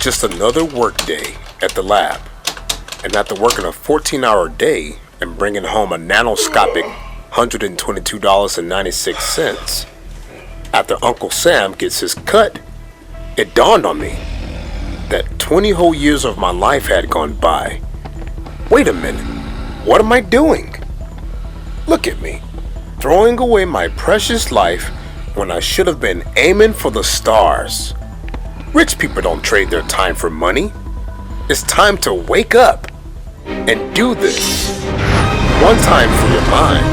just another work day at the lab. And after working a 14-hour day and bringing home a nanoscopic $122.96, after Uncle Sam gets his cut, it dawned on me that 20 whole years of my life had gone by. Wait a minute, what am I doing? Look at me, throwing away my precious life when I should have been aiming for the stars. Rich people don't trade their time for money. It's time to wake up and do this. One time for your mind.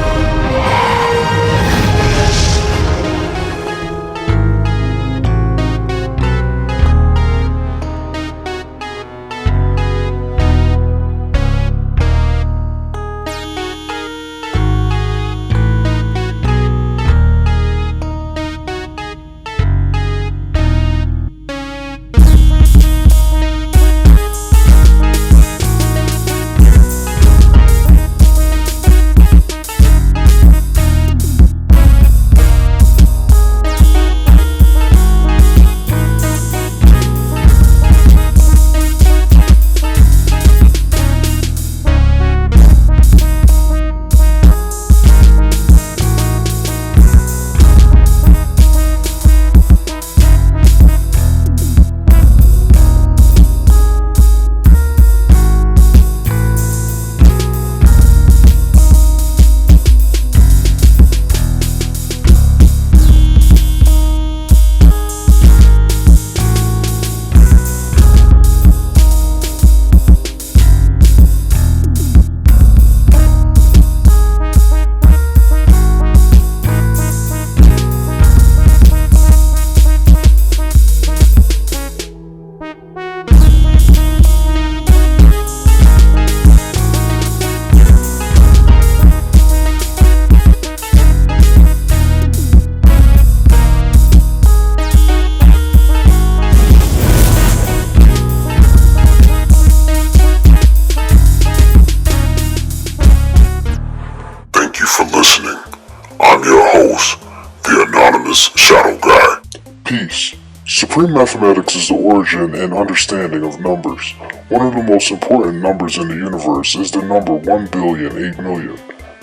Peace. Supreme mathematics is the origin and understanding of numbers. One of the most important numbers in the universe is the number 1,008,000,000.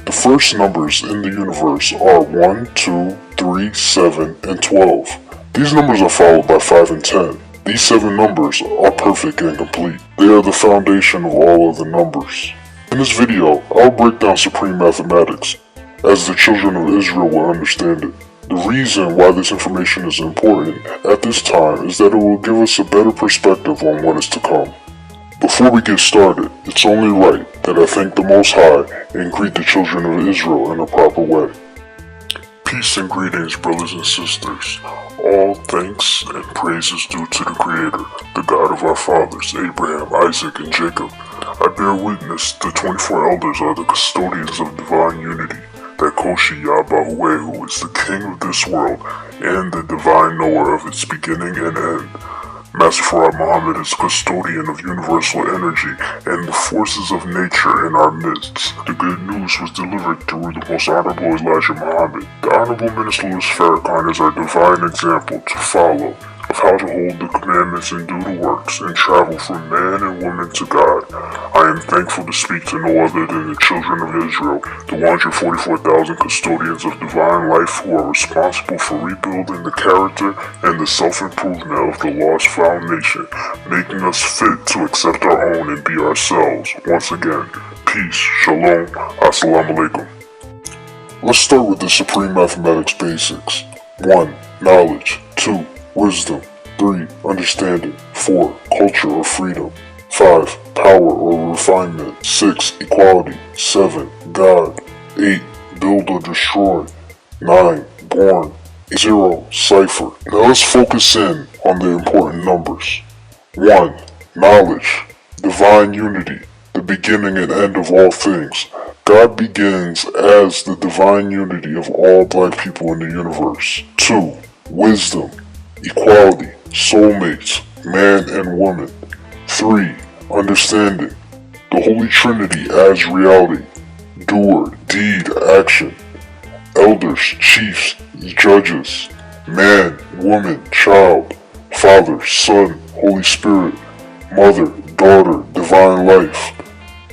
The first numbers in the universe are 1, 2, 3, 7, and 12. These numbers are followed by 5 and 10. These 7 numbers are perfect and complete. They are the foundation of all other numbers. In this video, I'll break down supreme mathematics, as the children of Israel will understand it. The reason why this information is important at this time is that it will give us a better perspective on what is to come. Before we get started, it's only right that I thank the Most High and greet the children of Israel in a proper way. Peace and greetings, brothers and sisters. All thanks and praise is due to the Creator, the God of our fathers, Abraham, Isaac, and Jacob. I bear witness the 24 elders are the custodians of divine unity, that Koshi Yahweh, who is the king of this world and the divine knower of its beginning and end. Master Farad Muhammad is custodian of universal energy and the forces of nature in our midst. The good news was delivered through the most honorable Elijah Muhammad. The Honorable Minister Louis Farrakhan is our divine example to follow of how to hold the commandments and do the works and travel from man and woman to God. I am thankful to speak to no other than the children of Israel, the 144,000 custodians of divine life who are responsible for rebuilding the character and the self-improvement of the lost found nation, making us fit to accept our own and be ourselves. Once again, peace, shalom, assalamu alaikum. Let's start with the supreme mathematics basics. 1. Knowledge. 2. Wisdom. 3. Understanding. 4. Culture or freedom. 5. Power or refinement. 6. Equality. 7. God. 8. Build or destroy. 9. Born. 0. Cipher. Now let's focus in on the important numbers. 1. Knowledge. Divine unity. The beginning and end of all things. God begins as the divine unity of all black people in the universe. 2. Wisdom. Equality, soulmates, man and woman. 3. Understanding, the Holy Trinity as reality, doer, deed, action. Elders, chiefs, judges, man, woman, child. Father, Son, Holy Spirit, Mother, Daughter, Divine Life,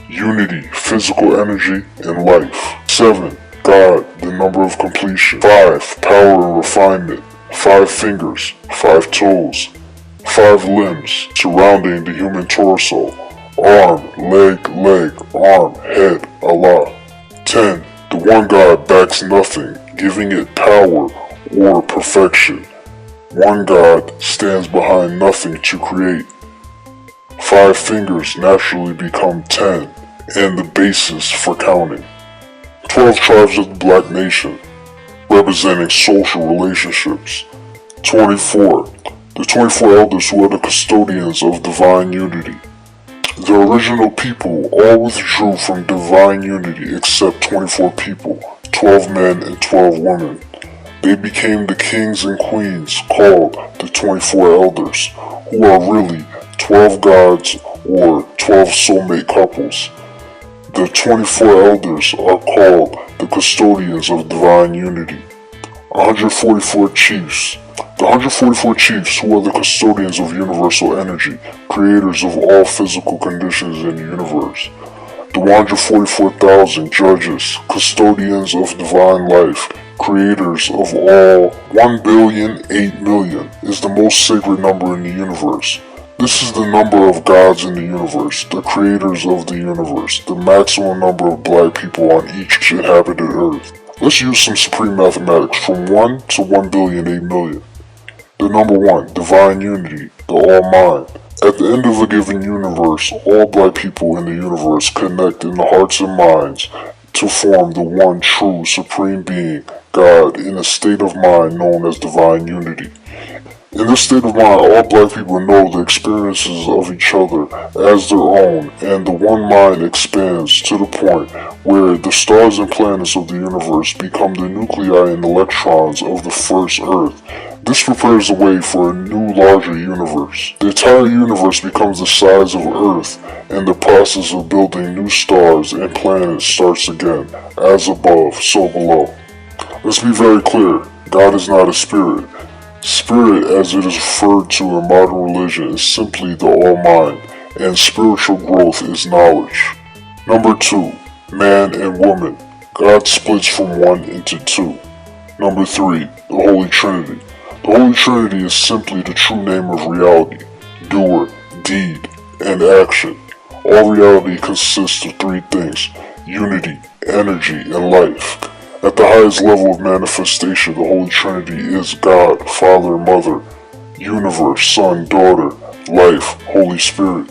Unity, Physical Energy, and Life. 7. God, the number of completion. 5. Power and refinement. 5 fingers, 5 toes, 5 limbs surrounding the human torso. Arm, leg, arm, head, Allah. 10. The one God backs nothing, giving it power or perfection. One God stands behind nothing to create. 5 fingers naturally become 10, and the basis for counting. 12 tribes of the Black Nation, representing social relationships. 24. The 24 elders who are the custodians of divine unity. The original people all withdrew from divine unity except 24 people, 12 men and 12 women. They became the kings and queens called the 24 elders, who are really 12 gods or 12 soulmate couples. The 24 elders are called the custodians of divine unity. 144 chiefs. The 144 chiefs who are the custodians of universal energy, creators of all physical conditions in the universe. The 144,000 judges, custodians of divine life, creators of all. 1,008,000,000 is the most sacred number in the universe. This is the number of gods in the universe, the creators of the universe, the maximum number of black people on each inhabited earth. Let's use some supreme mathematics from 1 to 1,008,000,000. The number 1, divine unity, the all-mind. At the end of a given universe, all black people in the universe connect in the hearts and minds to form the one true supreme being, God, in a state of mind known as divine unity. In this state of mind, all black people know the experiences of each other as their own, and the one mind expands to the point where the stars and planets of the universe become the nuclei and electrons of the first Earth. This prepares the way for a new, larger universe. The entire universe becomes the size of Earth, and the process of building new stars and planets starts again, as above, so below. Let's be very clear, God is not a spirit. Spirit, as it is referred to in modern religion, is simply the all-mind, and spiritual growth is knowledge. Number 2, man and woman. God splits from one into two. Number 3, the Holy Trinity. The Holy Trinity is simply the true name of reality, doer, deed, and action. All reality consists of 3 things: unity, energy, and life. At the highest level of manifestation, the Holy Trinity is God, Father, Mother, Universe, Son, Daughter, Life, Holy Spirit.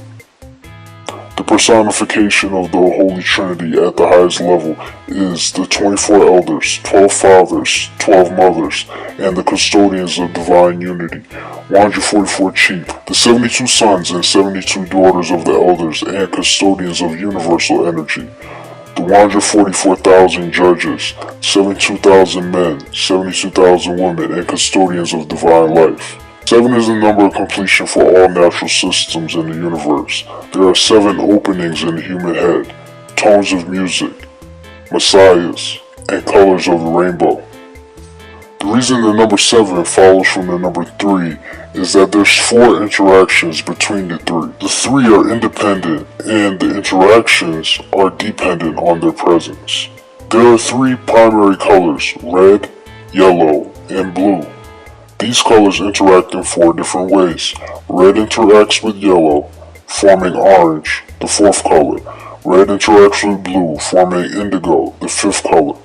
The personification of the Holy Trinity at the highest level is the 24 elders, 12 fathers, 12 mothers, and the custodians of divine unity, 144 chiefs, the 72 sons and 72 daughters of the elders and custodians of universal energy, the 144,000 judges, 72,000 men, 72,000 women, and custodians of divine life. 7 is the number of completion for all natural systems in the universe. There are 7 openings in the human head, tones of music, messiahs, and colors of the rainbow. The reason the number 7 follows from the number 3 is that there's 4 interactions between the 3. The 3 are independent, and the interactions are dependent on their presence. There are 3 primary colors: red, yellow, and blue. These colors interact in 4 different ways. Red interacts with yellow, forming orange, the 4th color. Red interacts with blue, forming indigo, the 5th color.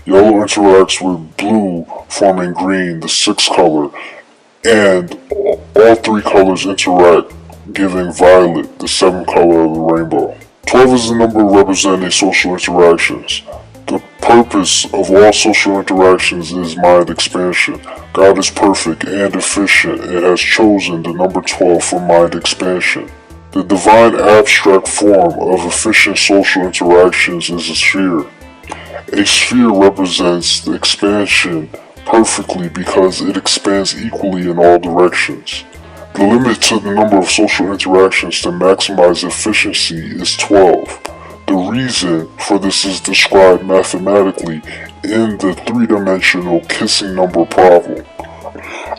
Yellow interacts with blue, forming green, the 6th color. And all 3 colors interact, giving violet, the 7th color of the rainbow. 12 is the number representing social interactions. The purpose of all social interactions is mind expansion. God is perfect and efficient and has chosen the number 12 for mind expansion. The divine abstract form of efficient social interactions is a sphere. A sphere represents the expansion perfectly because it expands equally in all directions. The limit to the number of social interactions to maximize efficiency is 12. The reason for this is described mathematically in the 3-dimensional kissing number problem.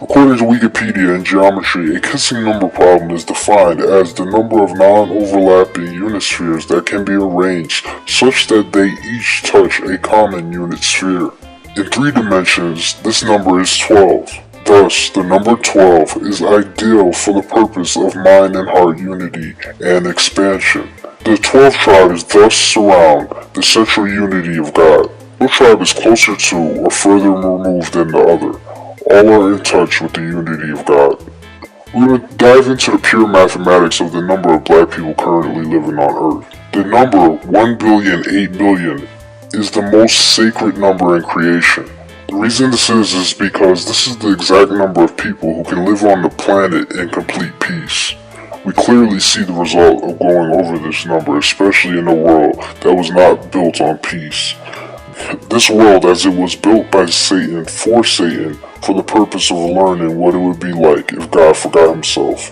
According to Wikipedia, in geometry, a kissing number problem is defined as the number of non-overlapping unit spheres that can be arranged such that they each touch a common unit sphere. In 3 dimensions, this number is 12. Thus, the number 12 is ideal for the purpose of mind and heart unity and expansion. The 12 tribes thus surround the central unity of God. No tribe is closer to or further removed than the other. All are in touch with the unity of God. We're going to dive into the pure mathematics of the number of black people currently living on Earth. The number 1,000,000,008,000,000 is the most sacred number in creation. The reason this is because this is the exact number of people who can live on the planet in complete peace. We clearly see the result of going over this number, especially in a world that was not built on peace. This world, as it was built by Satan, for the purpose of learning what it would be like if God forgot himself.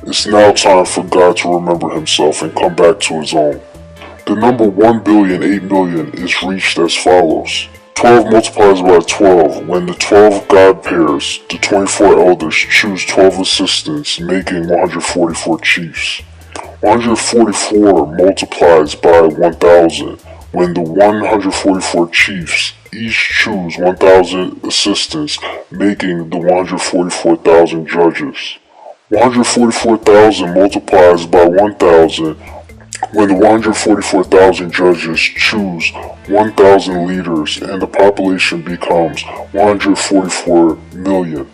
It's now time for God to remember himself and come back to his own. The number 1,000,008,000,000 is reached as follows. 12 multiplies by 12 when the 12 God pairs, the 24 elders, choose 12 assistants, making 144 chiefs. 144 multiplies by 1,000 when the 144 chiefs each choose 1,000 assistants, making the 144,000 judges. 144,000 multiplies by 1,000 when the 144,000 judges choose 1,000 leaders and the population becomes 144 million.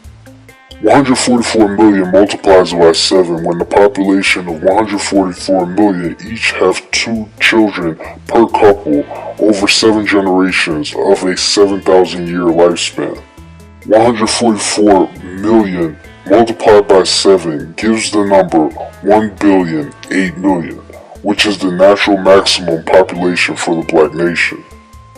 144 million multiplies by 7 when the population of 144 million each have 2 children per couple over 7 generations of a 7,000 year lifespan. 144 million multiplied by 7 gives the number 1,000,008,000,000. which is the natural maximum population for the black nation.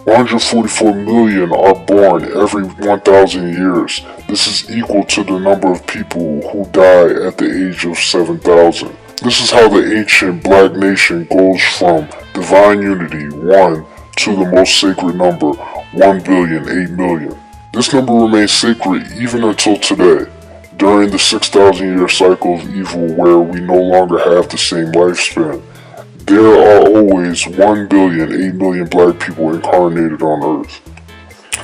144 million are born every 1,000 years. This is equal to the number of people who die at the age of 7,000. This is how the ancient black nation goes from divine unity, 1, to the most sacred number, 1,000,008,000,000. This number remains sacred even until today, during the 6,000 year cycle of evil where we no longer have the same lifespan. There are always 1,000,008,000,000 black people incarnated on Earth.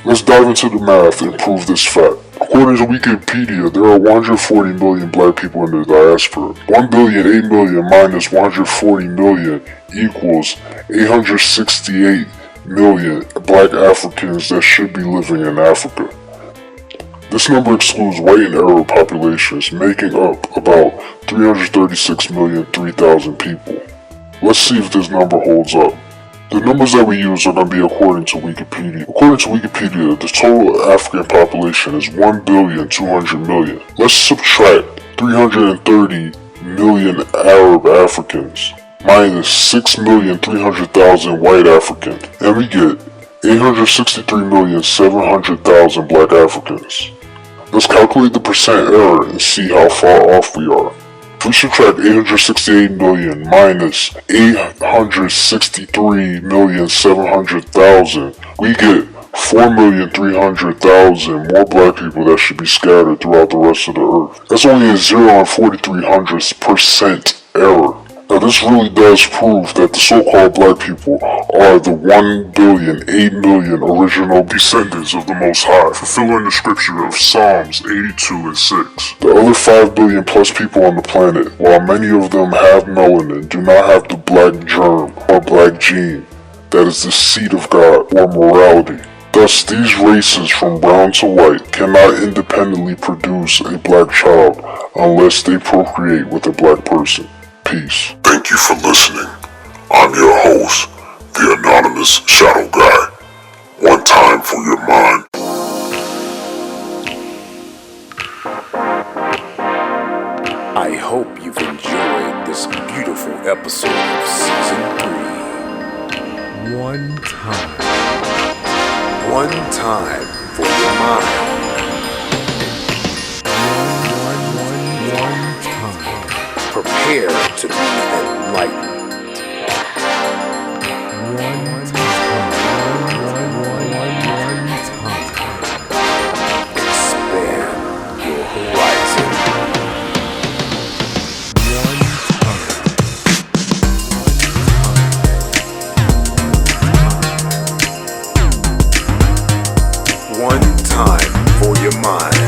Let's dive into the math and prove this fact. According to Wikipedia, there are 140 million black people in the diaspora. 1,008,000,000 minus 140 million equals 868 million black Africans that should be living in Africa. This number excludes white and Arab populations, making up about 336,003,000 people. Let's see if this number holds up. The numbers that we use are going to be according to Wikipedia. According to Wikipedia, the total African population is 1,200,000,000. Let's subtract 330 million Arab Africans minus 6,300,000 white Africans, and we get 863,700,000 black Africans. Let's calculate the percent error and see how far off we are. If we subtract 868 million minus 863,700,000, we get 4,300,000 more black people that should be scattered throughout the rest of the earth. That's only a 0 and 4300% error. Now this really does prove that the so-called black people are the 1,000,008,000,000 original descendants of the Most High, fulfilling the scripture of Psalms 82 and 6. The other 5 billion plus people on the planet, while many of them have melanin, do not have the black germ or black gene that is the seed of God or morality. Thus, these races from brown to white cannot independently produce a black child unless they procreate with a black person. Peace. Thank you for listening. I'm your host, the Anonymous Shadow Guy. One time for your mind. I hope you've enjoyed this beautiful episode of Season 3. One time. One time for your mind. One time. Prepare to be enlightened. One time. One time. Expand your One time for your mind.